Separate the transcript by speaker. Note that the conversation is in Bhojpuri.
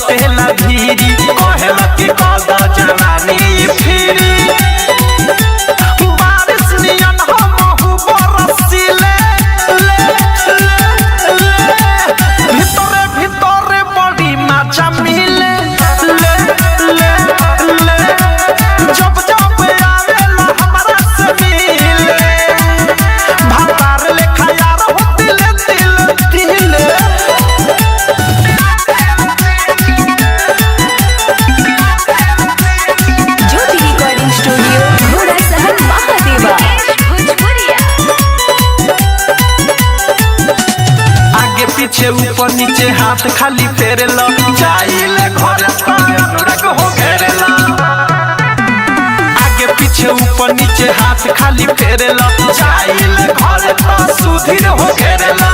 Speaker 1: सटेला धीरी कहेला कि कदा जवानी फिरी बारिश नियन हमहु बरसिले भितरे भितरे बड़ी मजा मिले जब जब आवेला हमरा से मिले भातार लेखा यार हो दिल दिल
Speaker 2: ज्योति रिकॉर्डिंग स्टूडियो घोड़ा सहन महादेवा।
Speaker 1: आगे पीछे ऊपर नीचे हाथ खाली फेरेला जाइले घरे अनुराग हो घेरेला आगे पीछे ऊपर नीचे हाथ खाली फेरेला जाइले घरे सुधीर हो घेरेला